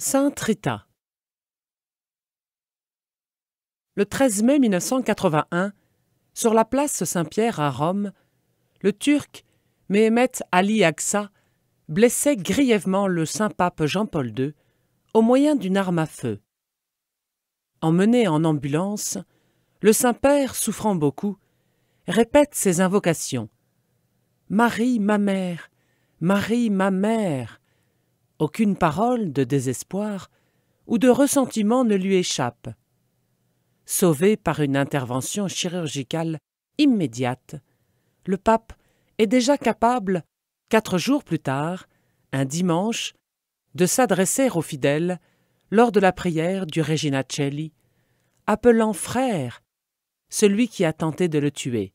Sainte Rita. Le 13 mai 1981, sur la place Saint-Pierre à Rome, le Turc Mehmet Ali Agca blessait grièvement le Saint-Pape Jean-Paul II au moyen d'une arme à feu. Emmené en ambulance, le Saint-Père, souffrant beaucoup, répète ses invocations. « Marie, ma mère! Marie, ma mère !» Aucune parole de désespoir ou de ressentiment ne lui échappe. Sauvé par une intervention chirurgicale immédiate, le pape est déjà capable, 4 jours plus tard, un dimanche, de s'adresser aux fidèles lors de la prière du Regina Coeli, appelant frère celui qui a tenté de le tuer.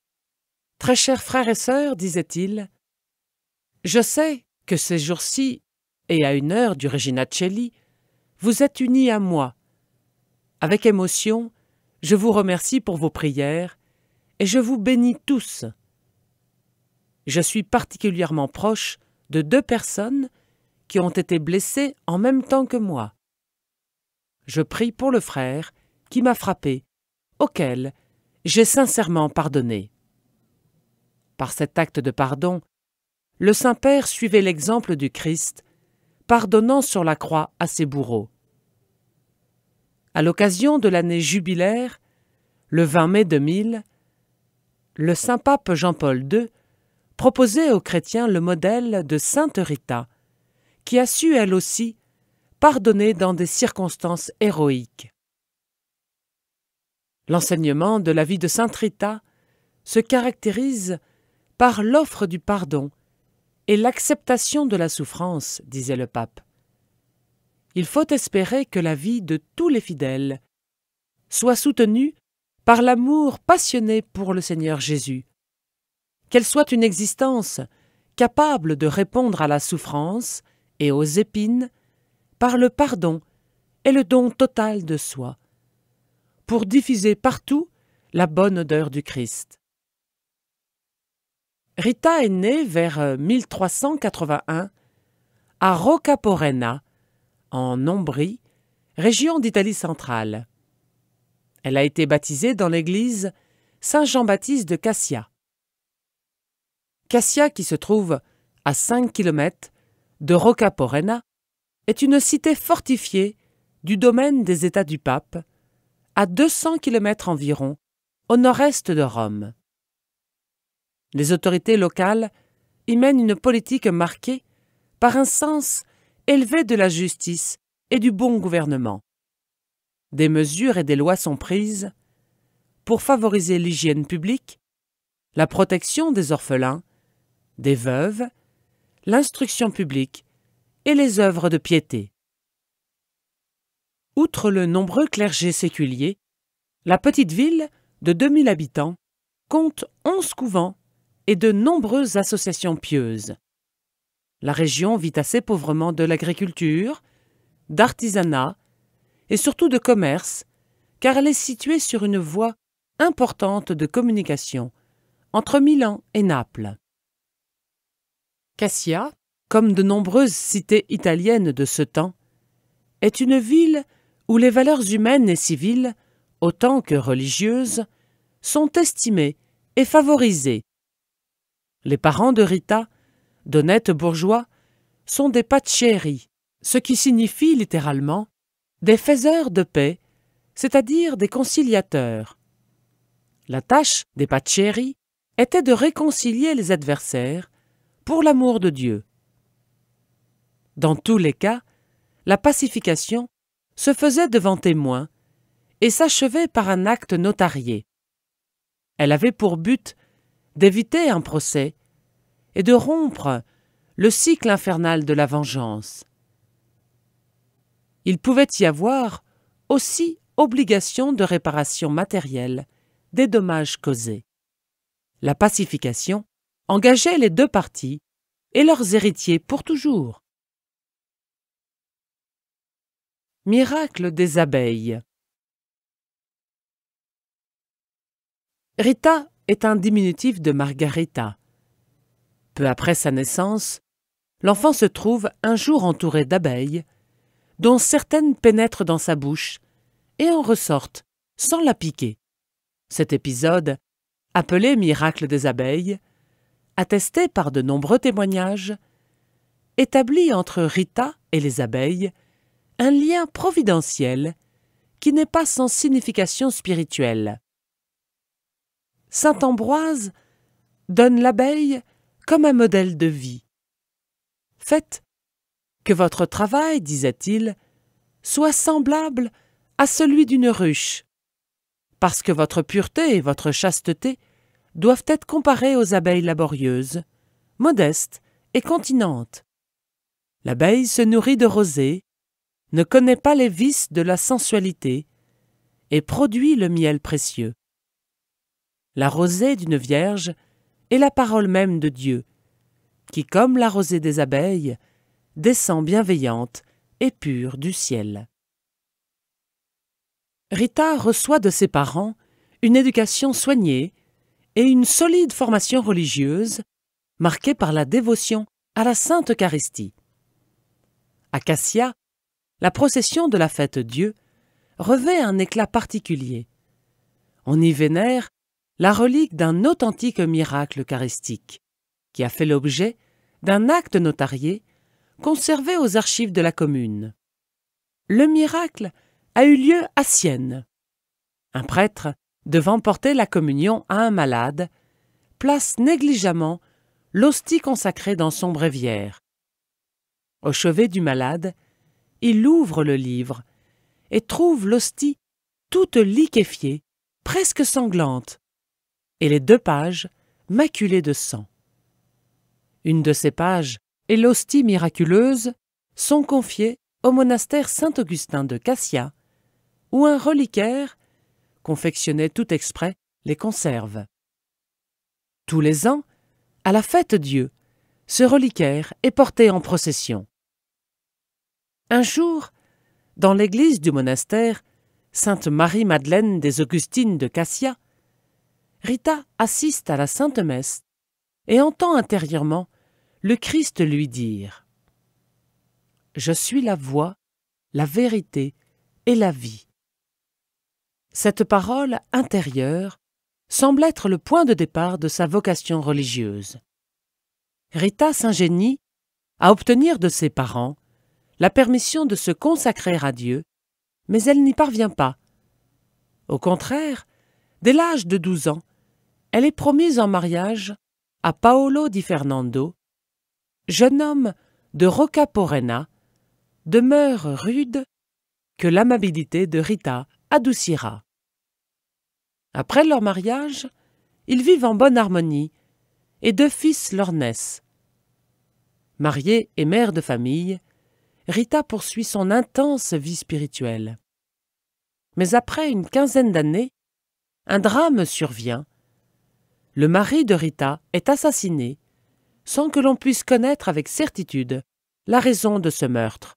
« Très chers frères et sœurs, disait-il, je sais que ces jours-ci, et à une heure du Regina Coeli, vous êtes unis à moi. Avec émotion, je vous remercie pour vos prières et je vous bénis tous. Je suis particulièrement proche de 2 personnes qui ont été blessées en même temps que moi. Je prie pour le frère qui m'a frappé, auquel j'ai sincèrement pardonné. » Par cet acte de pardon, le Saint-Père suivait l'exemple du Christ, pardonnant sur la croix à ses bourreaux. À l'occasion de l'année jubilaire, le 20 mai 2000, le Saint-Pape Jean-Paul II proposait aux chrétiens le modèle de Sainte Rita, qui a su, elle aussi, pardonner dans des circonstances héroïques. L'enseignement de la vie de Sainte Rita se caractérise par l'offre du pardon et l'acceptation de la souffrance, disait le pape. Il faut espérer que la vie de tous les fidèles soit soutenue par l'amour passionné pour le Seigneur Jésus, qu'elle soit une existence capable de répondre à la souffrance et aux épines par le pardon et le don total de soi, pour diffuser partout la bonne odeur du Christ. Rita est née vers 1381 à Roccaporena, en Ombrie, région d'Italie centrale. Elle a été baptisée dans l'église Saint-Jean-Baptiste de Cassia. Cassia, qui se trouve à 5 kilomètres de Roccaporena, est une cité fortifiée du domaine des États du Pape, à 200 kilomètres environ, au nord-est de Rome. Les autorités locales y mènent une politique marquée par un sens élevé de la justice et du bon gouvernement. Des mesures et des lois sont prises pour favoriser l'hygiène publique, la protection des orphelins, des veuves, l'instruction publique et les œuvres de piété. Outre le nombreux clergé séculier, la petite ville de 2000 habitants compte 11 couvents et de nombreuses associations pieuses. La région vit assez pauvrement de l'agriculture, d'artisanat et surtout de commerce, car elle est située sur une voie importante de communication entre Milan et Naples. Cassia, comme de nombreuses cités italiennes de ce temps, est une ville où les valeurs humaines et civiles, autant que religieuses, sont estimées et favorisées. Les parents de Rita, d'honnêtes bourgeois, sont des paccieri, ce qui signifie littéralement des faiseurs de paix, c'est-à-dire des conciliateurs. La tâche des paccieri était de réconcilier les adversaires pour l'amour de Dieu. Dans tous les cas, la pacification se faisait devant témoins et s'achevait par un acte notarié. Elle avait pour but d'éviter un procès et de rompre le cycle infernal de la vengeance. Il pouvait y avoir aussi obligation de réparation matérielle des dommages causés. La pacification engageait les 2 parties et leurs héritiers pour toujours. Miracle des abeilles. Rita est un diminutif de Margarita. Peu après sa naissance, l'enfant se trouve un jour entouré d'abeilles dont certaines pénètrent dans sa bouche et en ressortent sans la piquer. Cet épisode, appelé miracle des abeilles, attesté par de nombreux témoignages, établit entre Rita et les abeilles un lien providentiel qui n'est pas sans signification spirituelle. Saint Ambroise donne l'abeille comme un modèle de vie. Faites que votre travail, disait-il, soit semblable à celui d'une ruche, parce que votre pureté et votre chasteté doivent être comparées aux abeilles laborieuses, modestes et continentes. L'abeille se nourrit de rosée, ne connaît pas les vices de la sensualité et produit le miel précieux. La rosée d'une vierge est la parole même de Dieu, qui, comme la rosée des abeilles, descend bienveillante et pure du ciel. Rita reçoit de ses parents une éducation soignée et une solide formation religieuse, marquée par la dévotion à la Sainte Eucharistie. À Cassia, la procession de la Fête-Dieu revêt un éclat particulier. On y vénère la relique d'un authentique miracle eucharistique, qui a fait l'objet d'un acte notarié conservé aux archives de la commune. Le miracle a eu lieu à Sienne. Un prêtre, devant porter la communion à un malade, place négligemment l'hostie consacrée dans son bréviaire. Au chevet du malade, il ouvre le livre et trouve l'hostie toute liquéfiée, presque sanglante, et les 2 pages maculées de sang. Une de ces pages et l'hostie miraculeuse sont confiées au monastère Saint-Augustin de Cassia, où un reliquaire, confectionné tout exprès, les conserve. Tous les ans, à la Fête-Dieu, ce reliquaire est porté en procession. Un jour, dans l'église du monastère Sainte Marie-Madeleine des Augustines de Cassia, Rita assiste à la Sainte Messe et entend intérieurement le Christ lui dire « Je suis la voie, la vérité et la vie ». Cette parole intérieure semble être le point de départ de sa vocation religieuse. Rita s'ingénie à obtenir de ses parents la permission de se consacrer à Dieu, mais elle n'y parvient pas. Au contraire, dès l'âge de 12 ans, elle est promise en mariage à Paolo di Fernando, jeune homme de Roccaporena, de mœurs rudes que l'amabilité de Rita adoucira. Après leur mariage, ils vivent en bonne harmonie et 2 fils leur naissent. Mariée et mère de famille, Rita poursuit son intense vie spirituelle. Mais après une quinzaine d'années, un drame survient. Le mari de Rita est assassiné, sans que l'on puisse connaître avec certitude la raison de ce meurtre.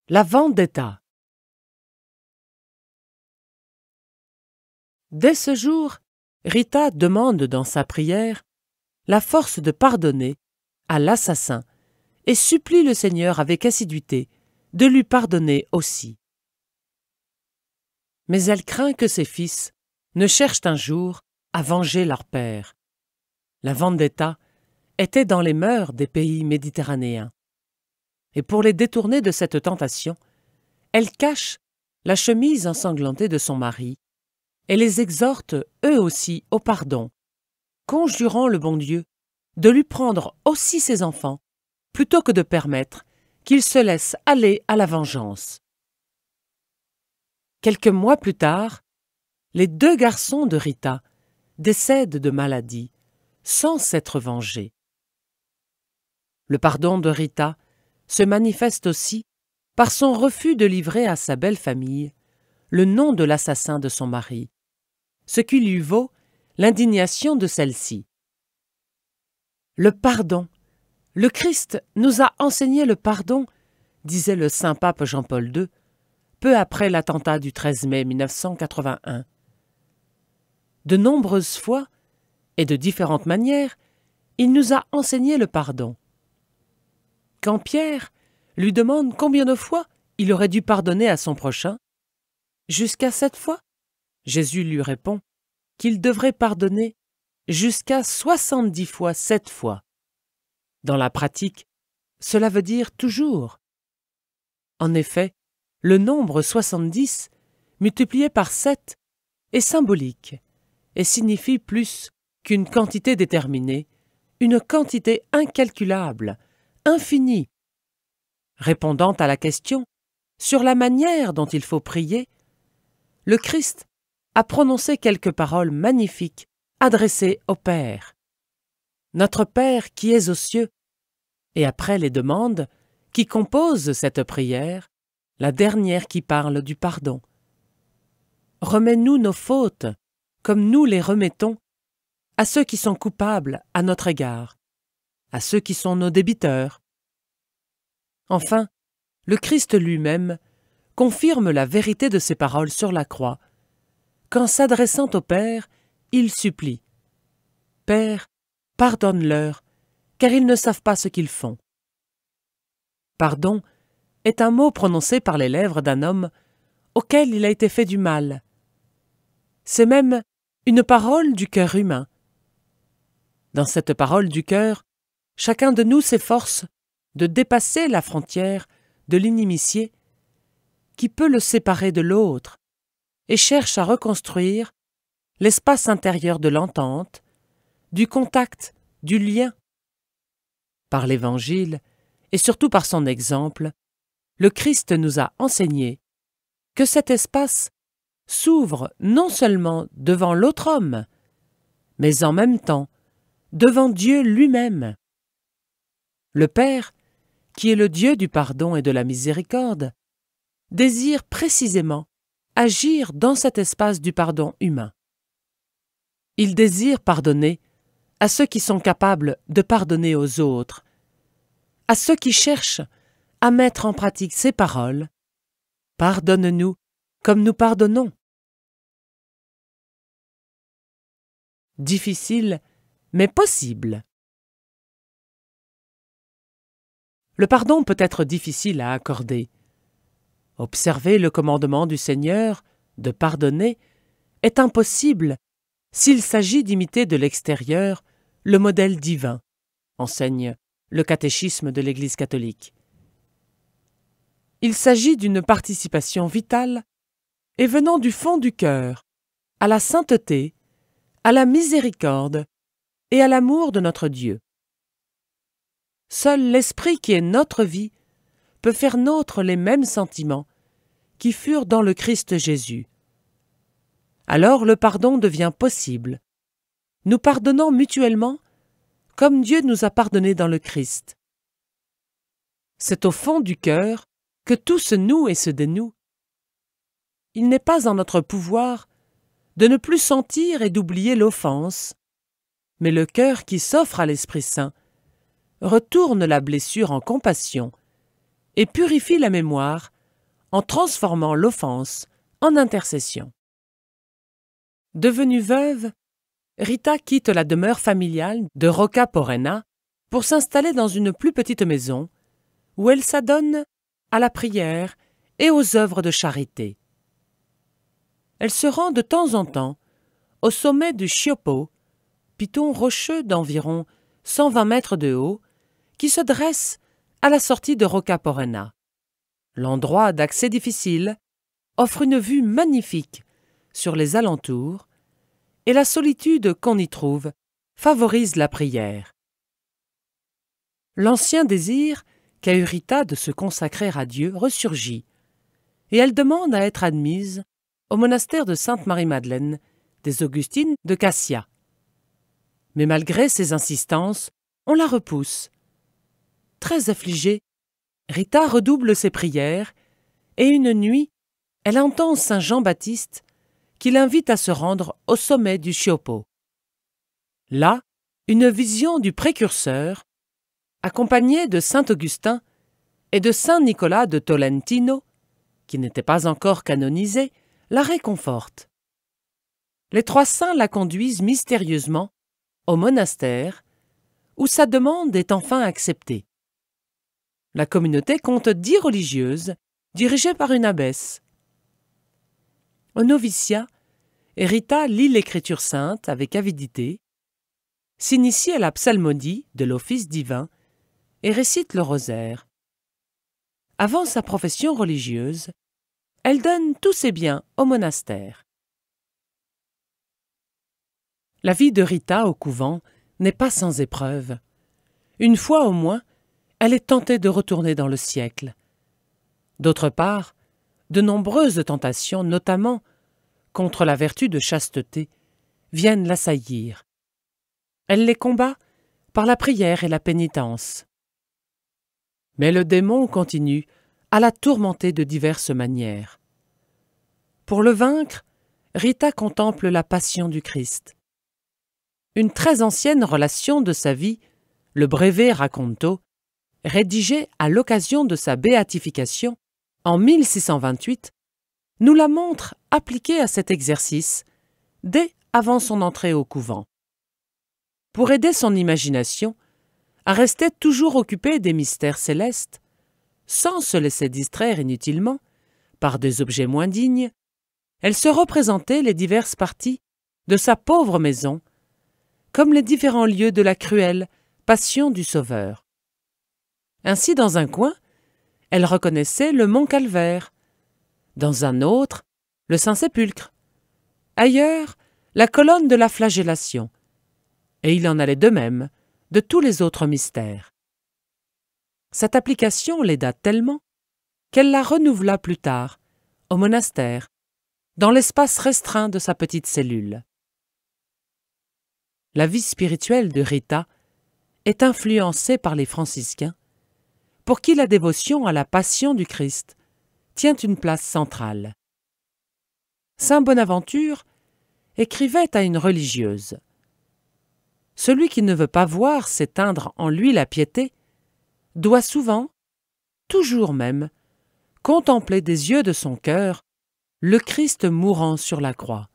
La vendetta. Dès ce jour, Rita demande dans sa prière la force de pardonner à l'assassin et supplie le Seigneur avec assiduité de lui pardonner aussi. Mais elle craint que ses fils ne cherchent un jour à venger leur père. La vendetta était dans les mœurs des pays méditerranéens. Et pour les détourner de cette tentation, elle cache la chemise ensanglantée de son mari et les exhorte eux aussi au pardon, conjurant le bon Dieu de lui prendre aussi ses enfants, plutôt que de permettre qu'il se laisse aller à la vengeance. Quelques mois plus tard, les 2 garçons de Rita décèdent de maladie, sans s'être vengés. Le pardon de Rita se manifeste aussi par son refus de livrer à sa belle famille le nom de l'assassin de son mari, ce qui lui vaut l'indignation de celle-ci. Le pardon. Le Christ nous a enseigné le pardon, disait le saint pape Jean-Paul II, peu après l'attentat du 13 mai 1981. De nombreuses fois, et de différentes manières, il nous a enseigné le pardon. quand Pierre lui demande combien de fois il aurait dû pardonner à son prochain, « Jusqu'à 7 fois ?» Jésus lui répond qu'il devrait pardonner jusqu'à 70 fois 7 fois. Dans la pratique, cela veut dire toujours. En effet, le nombre 70, multiplié par 7, est symbolique et signifie plus qu'une quantité déterminée, une quantité incalculable, infinie. Répondant à la question sur la manière dont il faut prier, le Christ a prononcé quelques paroles magnifiques adressées au Père. Notre Père qui es aux cieux, et après les demandes qui composent cette prière, la dernière qui parle du pardon. Remets-nous nos fautes, comme nous les remettons à ceux qui sont coupables à notre égard, à ceux qui sont nos débiteurs. Enfin, le Christ lui-même confirme la vérité de ces paroles sur la croix, quand s'adressant au Père, il supplie « Père, pardonne-leur, car ils ne savent pas ce qu'ils font. » Pardon est un mot prononcé par les lèvres d'un homme auquel il a été fait du mal. C'est même une parole du cœur humain. Dans cette parole du cœur, chacun de nous s'efforce de dépasser la frontière de l'inimitié qui peut le séparer de l'autre et cherche à reconstruire l'espace intérieur de l'entente, du contact, du lien. Par l'Évangile, et surtout par son exemple, le Christ nous a enseigné que cet espace s'ouvre non seulement devant l'autre homme, mais en même temps devant Dieu lui-même. Le Père, qui est le Dieu du pardon et de la miséricorde, désire précisément agir dans cet espace du pardon humain. Il désire pardonner à ceux qui sont capables de pardonner aux autres, à ceux qui cherchent à mettre en pratique ces paroles. Pardonne-nous comme nous pardonnons. Difficile, mais possible. Le pardon peut être difficile à accorder. Observer le commandement du Seigneur de pardonner est impossible s'il s'agit d'imiter de l'extérieur le modèle divin, enseigne le catéchisme de l'Église catholique. Il s'agit d'une participation vitale et venant du fond du cœur, à la sainteté, à la miséricorde et à l'amour de notre Dieu. Seul l'Esprit qui est notre vie peut faire nôtre les mêmes sentiments qui furent dans le Christ Jésus. Alors le pardon devient possible. Nous pardonnons mutuellement comme Dieu nous a pardonné dans le Christ. C'est au fond du cœur que tout se noue et se dénoue. Il n'est pas en notre pouvoir de ne plus sentir et d'oublier l'offense, mais le cœur qui s'offre à l'Esprit Saint retourne la blessure en compassion et purifie la mémoire en transformant l'offense en intercession. Devenue veuve, Rita quitte la demeure familiale de Rocca Porrena pour s'installer dans une plus petite maison où elle s'adonne à la prière et aux œuvres de charité. Elle se rend de temps en temps au sommet du Scioppo, piton rocheux d'environ 120 mètres de haut, qui se dresse à la sortie de Rocca Porrena. L'endroit d'accès difficile offre une vue magnifique sur les alentours et la solitude qu'on y trouve favorise la prière. L'ancien désir qu'a eu Rita de se consacrer à Dieu ressurgit et elle demande à être admise au monastère de Sainte-Marie-Madeleine des Augustines de Cassia. Mais malgré ses insistances, on la repousse. Très affligée, Rita redouble ses prières et une nuit, elle entend saint Jean-Baptiste qui l'invite à se rendre au sommet du Scioppo. Là, une vision du précurseur, accompagné de saint Augustin et de saint Nicolas de Tolentino, qui n'était pas encore canonisé, la réconforte. Les trois saints la conduisent mystérieusement au monastère, où sa demande est enfin acceptée. La communauté compte 10 religieuses, dirigées par une abbesse. Au noviciat, Rita lit l'Écriture sainte avec avidité, s'initie à la psalmodie de l'office divin et récite le rosaire. Avant sa profession religieuse, elle donne tous ses biens au monastère. La vie de Rita au couvent n'est pas sans épreuve. Une fois au moins, elle est tentée de retourner dans le siècle. D'autre part, de nombreuses tentations, notamment contre la vertu de chasteté, viennent l'assaillir. Elle les combat par la prière et la pénitence. Mais le démon continue à la tourmenter de diverses manières. Pour le vaincre, Rita contemple la passion du Christ. Une très ancienne relation de sa vie, le Breve Racconto, rédigé à l'occasion de sa béatification en 1628, nous la montre appliquée à cet exercice dès avant son entrée au couvent. Pour aider son imagination à rester toujours occupée des mystères célestes, sans se laisser distraire inutilement par des objets moins dignes, elle se représentait les diverses parties de sa pauvre maison, comme les différents lieux de la cruelle passion du Sauveur. Ainsi, dans un coin, elle reconnaissait le mont Calvaire, dans un autre, le Saint-Sépulcre, ailleurs, la colonne de la flagellation, et il en allait de même de tous les autres mystères. Cette application l'aida tellement qu'elle la renouvela plus tard, au monastère, dans l'espace restreint de sa petite cellule. La vie spirituelle de Rita est influencée par les franciscains, pour qui la dévotion à la passion du Christ tient une place centrale. Saint Bonaventure écrivait à une religieuse « Celui qui ne veut pas voir s'éteindre en lui la piété doit souvent, toujours même, contempler des yeux de son cœur le Christ mourant sur la croix.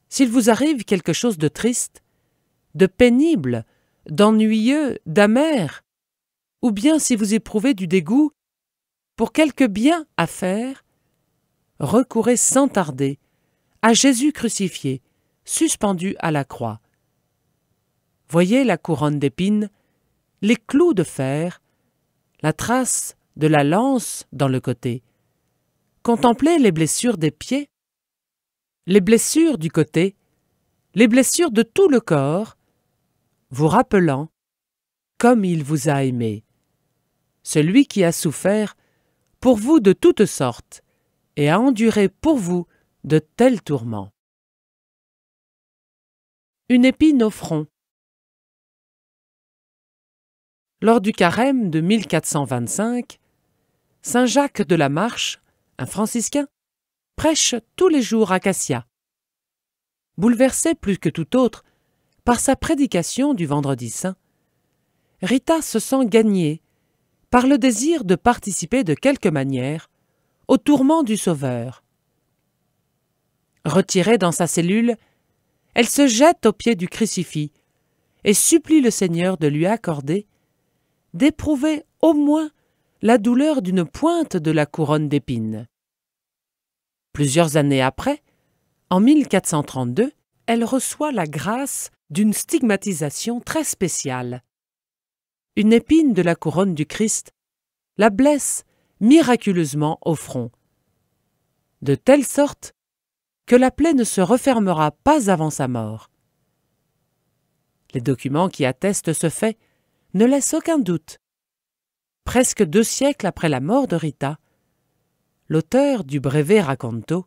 S'il vous arrive quelque chose de triste, de pénible, d'ennuyeux, d'amer, ou bien si vous éprouvez du dégoût pour quelque bien à faire, recourez sans tarder à Jésus crucifié, suspendu à la croix. Voyez la couronne d'épines, les clous de fer, la trace de la lance dans le côté. Contemplez les blessures des pieds, les blessures du côté, les blessures de tout le corps, vous rappelant comme il vous a aimé, celui qui a souffert pour vous de toutes sortes et a enduré pour vous de tels tourments. Une épine au front. Lors du carême de 1425, saint Jacques de la Marche, un franciscain, prêche tous les jours à Cassia. Bouleversé plus que tout autre par sa prédication du Vendredi saint, Rita se sent gagnée par le désir de participer de quelque manière au tourment du Sauveur. Retirée dans sa cellule, elle se jette aux pieds du crucifix et supplie le Seigneur de lui accorder d'éprouver au moins la douleur d'une pointe de la couronne d'épines. Plusieurs années après, en 1432, elle reçoit la grâce d'une stigmatisation très spéciale. Une épine de la couronne du Christ la blesse miraculeusement au front, de telle sorte que la plaie ne se refermera pas avant sa mort. Les documents qui attestent ce fait ne laissent aucun doute. Presque 2 siècles après la mort de Rita, l'auteur du Breve Racconto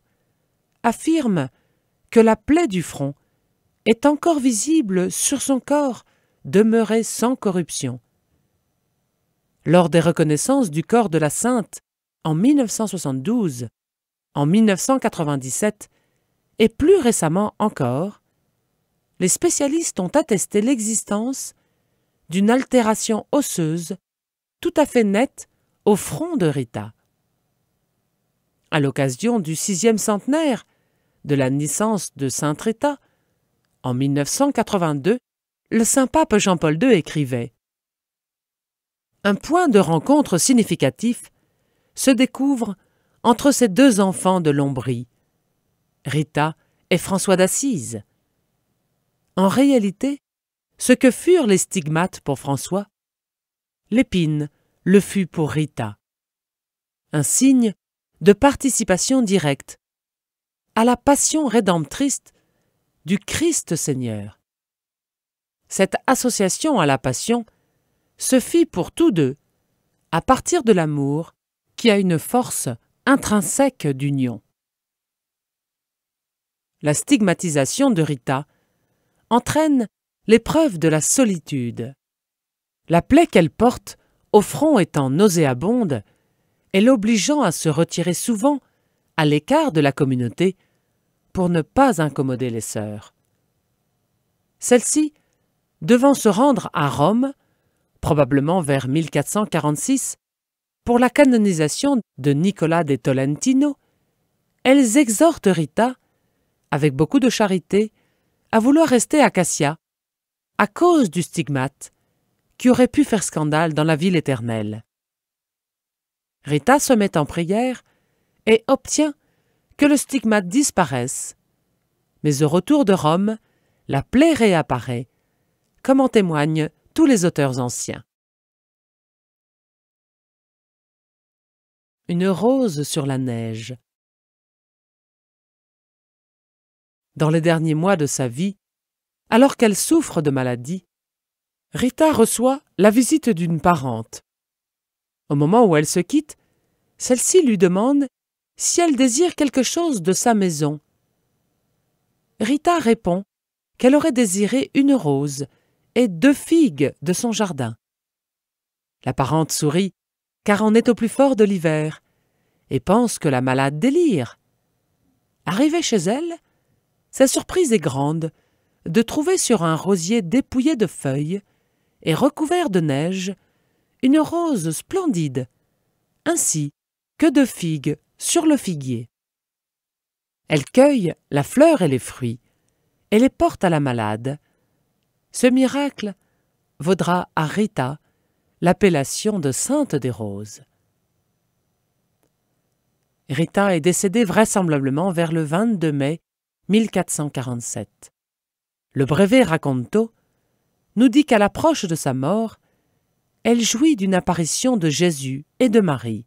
affirme que la plaie du front est encore visible sur son corps demeuré sans corruption. Lors des reconnaissances du corps de la Sainte en 1972, en 1997 et plus récemment encore, les spécialistes ont attesté l'existence d'une altération osseuse tout à fait nette au front de Rita. À l'occasion du 6e centenaire de la naissance de Sainte Rita, en 1982, le saint pape Jean-Paul II écrivait Un point de rencontre significatif se découvre entre ces deux enfants de l'Ombrie, Rita et François d'Assise. En réalité, ce que furent les stigmates pour François, l'épine le fut pour Rita. Un signe de participation directe à la passion rédemptrice du Christ Seigneur. Cette association à la passion se fit pour tous deux à partir de l'amour qui a une force intrinsèque d'union. La stigmatisation de Rita entraîne l'épreuve de la solitude. La plaie qu'elle porte, au front étant nauséabonde, et l'obligeant à se retirer souvent à l'écart de la communauté pour ne pas incommoder les sœurs. Celle-ci, devant se rendre à Rome, probablement vers 1446, pour la canonisation de Nicolas de Tolentino, elles exhortent Rita, avec beaucoup de charité, à vouloir rester à Cassia, à cause du stigmate qui aurait pu faire scandale dans la ville éternelle. Rita se met en prière et obtient que le stigmate disparaisse, mais au retour de Rome, la plaie réapparaît, comme en témoignent tous les auteurs anciens. Une rose sur la neige. Dans les derniers mois de sa vie, alors qu'elle souffre de maladie, Rita reçoit la visite d'une parente. Au moment où elle se quitte, celle-ci lui demande si elle désire quelque chose de sa maison. Rita répond qu'elle aurait désiré une rose et 2 figues de son jardin. La parente sourit, car on est au plus fort de l'hiver, et pense que la malade délire. Arrivée chez elle, sa surprise est grande de trouver sur un rosier dépouillé de feuilles et recouvert de neige une rose splendide, ainsi que 2 figues sur le figuier. Elle cueille la fleur et les fruits, et les porte à la malade. Ce miracle vaudra à Rita l'appellation de Sainte des Roses. Rita est décédée vraisemblablement vers le 22 mai 1447. Le brevet Raconto nous dit qu'à l'approche de sa mort, elle jouit d'une apparition de Jésus et de Marie.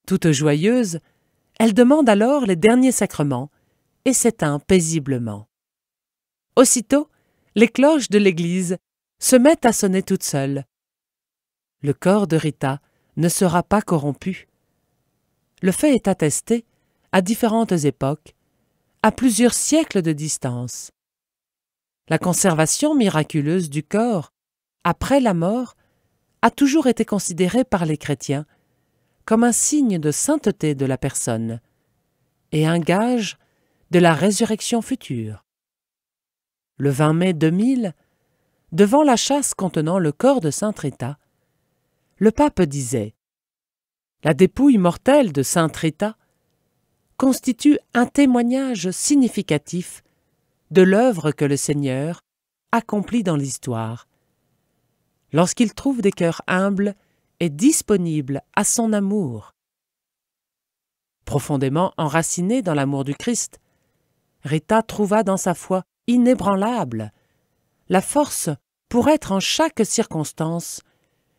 Toute joyeuse, elle demande alors les derniers sacrements et s'éteint paisiblement. Aussitôt, les cloches de l'église se mettent à sonner toutes seules. Le corps de Rita ne sera pas corrompu. Le fait est attesté, à différentes époques, à plusieurs siècles de distance. La conservation miraculeuse du corps, après la mort, a toujours été considérée par les chrétiens comme un signe de sainteté de la personne et un gage de la résurrection future. Le 20 mai 2000, devant la châsse contenant le corps de sainte Rita, le pape disait « La dépouille mortelle de sainte Rita constitue un témoignage significatif de l'œuvre que le Seigneur accomplit dans l'histoire, lorsqu'il trouve des cœurs humbles et disponibles à son amour. » Profondément enracinée dans l'amour du Christ, Rita trouva dans sa foi inébranlable la force pour être en chaque circonstance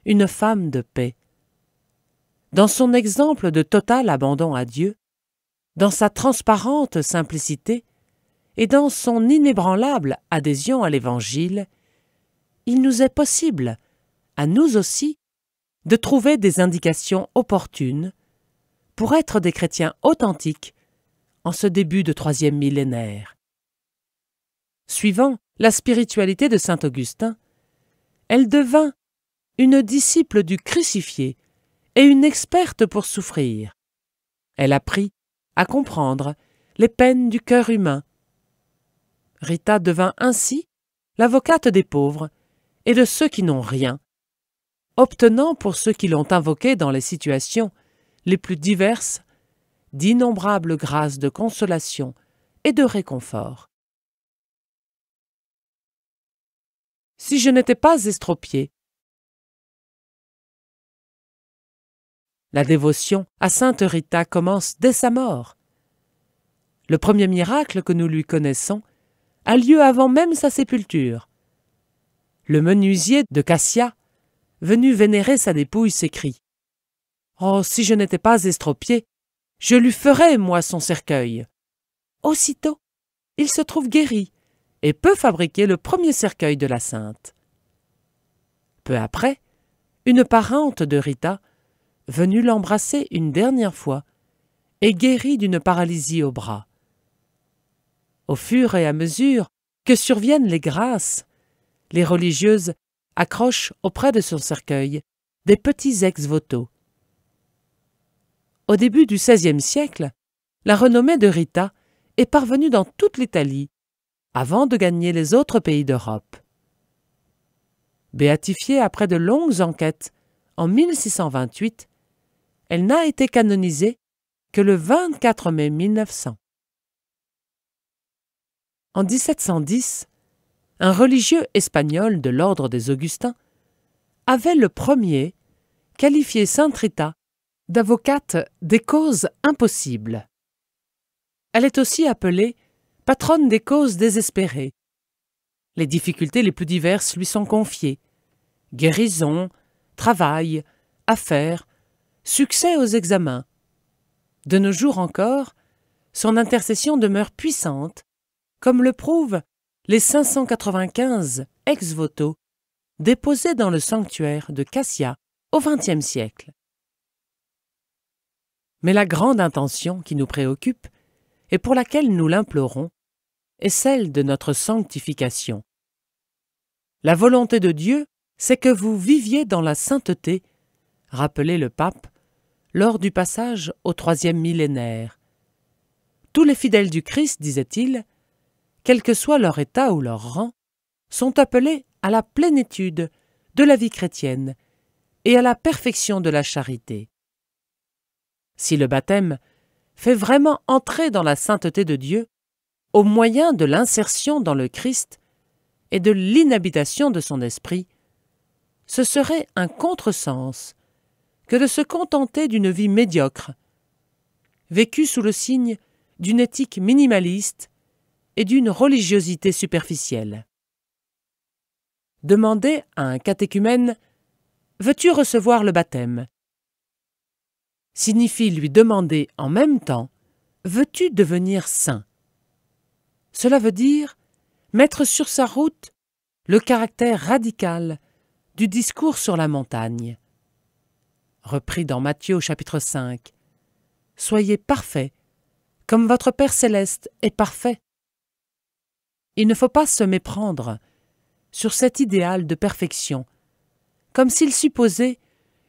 une femme de paix. Dans son exemple de total abandon à Dieu, dans sa transparente simplicité et dans son inébranlable adhésion à l'Évangile, il nous est possible, à nous aussi, de trouver des indications opportunes pour être des chrétiens authentiques en ce début de 3e millénaire. Suivant la spiritualité de saint Augustin, elle devint une disciple du crucifié et une experte pour souffrir. Elle apprit à comprendre les peines du cœur humain. Rita devint ainsi l'avocate des pauvres et de ceux qui n'ont rien, obtenant pour ceux qui l'ont invoquée dans les situations les plus diverses d'innombrables grâces de consolation et de réconfort. Si je n'étais pas estropié, La dévotion à sainte Rita commence dès sa mort. Le premier miracle que nous lui connaissons a lieu avant même sa sépulture. Le menuisier de Cassia, venu vénérer sa dépouille, s'écrie « Oh, si je n'étais pas estropié, je lui ferais, moi, son cercueil !» Aussitôt, il se trouve guéri et peut fabriquer le premier cercueil de la sainte. Peu après, une parente de Rita, venue l'embrasser une dernière fois, est guérie d'une paralysie au bras. Au fur et à mesure que surviennent les grâces, les religieuses accrochent auprès de son cercueil des petits ex-voto. Au début du XVIe siècle, la renommée de Rita est parvenue dans toute l'Italie, avant de gagner les autres pays d'Europe. Béatifiée après de longues enquêtes en 1628, elle n'a été canonisée que le 24 mai 1900. En 1710, un religieux espagnol de l'ordre des Augustins avait le premier qualifié sainte Rita d'avocate des causes impossibles. Elle est aussi appelée patronne des causes désespérées. Les difficultés les plus diverses lui sont confiées: guérison, travail, affaires, succès aux examens. De nos jours encore, son intercession demeure puissante, comme le prouvent les 595 ex-voto déposés dans le sanctuaire de Cassia au XXe siècle. Mais la grande intention qui nous préoccupe, et pour laquelle nous l'implorons, est celle de notre sanctification. La volonté de Dieu, c'est que vous viviez dans la sainteté, rappelait le pape lors du passage au 3e millénaire. Tous les fidèles du Christ, disait-il, quel que soit leur état ou leur rang, sont appelés à la plénitude de la vie chrétienne et à la perfection de la charité. Si le baptême fait vraiment entrer dans la sainteté de Dieu, au moyen de l'insertion dans le Christ et de l'inhabitation de son esprit, ce serait un contresens que de se contenter d'une vie médiocre, vécue sous le signe d'une éthique minimaliste et d'une religiosité superficielle. Demander à un catéchumène « Veux-tu recevoir le baptême ?» signifie lui demander en même temps « Veux-tu devenir saint ?» Cela veut dire mettre sur sa route le caractère radical du discours sur la montagne. Repris dans Matthieu chapitre 5, « Soyez parfaits, comme votre Père céleste est parfait. » Il ne faut pas se méprendre sur cet idéal de perfection, comme s'il supposait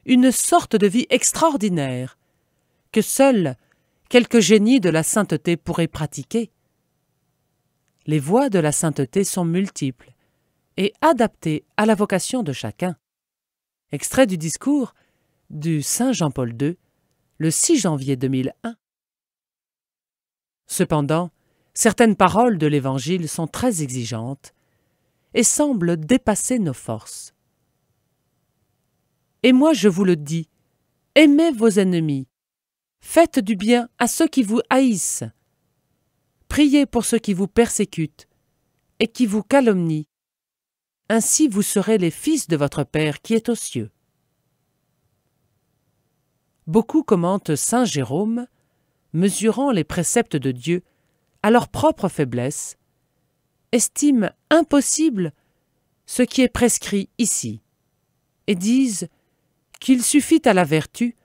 une sorte de vie extraordinaire que seuls quelques génies de la sainteté pourraient pratiquer. Les voies de la sainteté sont multiples et adaptées à la vocation de chacun. Extrait du discours du Saint Jean-Paul II, le 6 janvier 2001. Cependant, certaines paroles de l'Évangile sont très exigeantes et semblent dépasser nos forces. « Et moi je vous le dis, aimez vos ennemis, faites du bien à ceux qui vous haïssent, priez pour ceux qui vous persécutent et qui vous calomnient. Ainsi vous serez les fils de votre Père qui est aux cieux. » Beaucoup commentent saint Jérôme, mesurant les préceptes de Dieu à leur propre faiblesse, estiment impossible ce qui est prescrit ici, et disent qu'il suffit à la vertu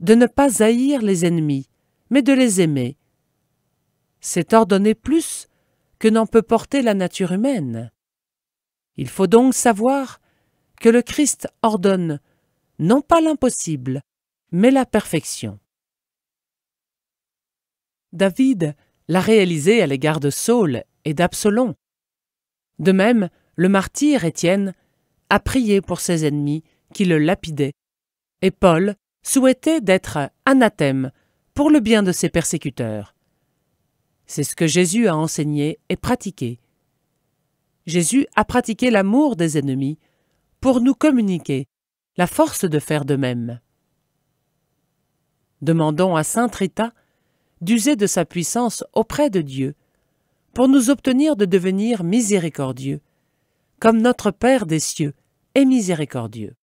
de ne pas haïr les ennemis, mais de les aimer. C'est ordonner plus que n'en peut porter la nature humaine. Il faut donc savoir que le Christ ordonne non pas l'impossible, mais la perfection. David l'a réalisé à l'égard de Saul et d'Absalom. De même, le martyr Étienne a prié pour ses ennemis qui le lapidaient, et Paul souhaitait d'être anathème pour le bien de ses persécuteurs. C'est ce que Jésus a enseigné et pratiqué. Jésus a pratiqué l'amour des ennemis pour nous communiquer la force de faire de même. Demandons à sainte Rita d'user de sa puissance auprès de Dieu pour nous obtenir de devenir miséricordieux, comme notre Père des cieux est miséricordieux.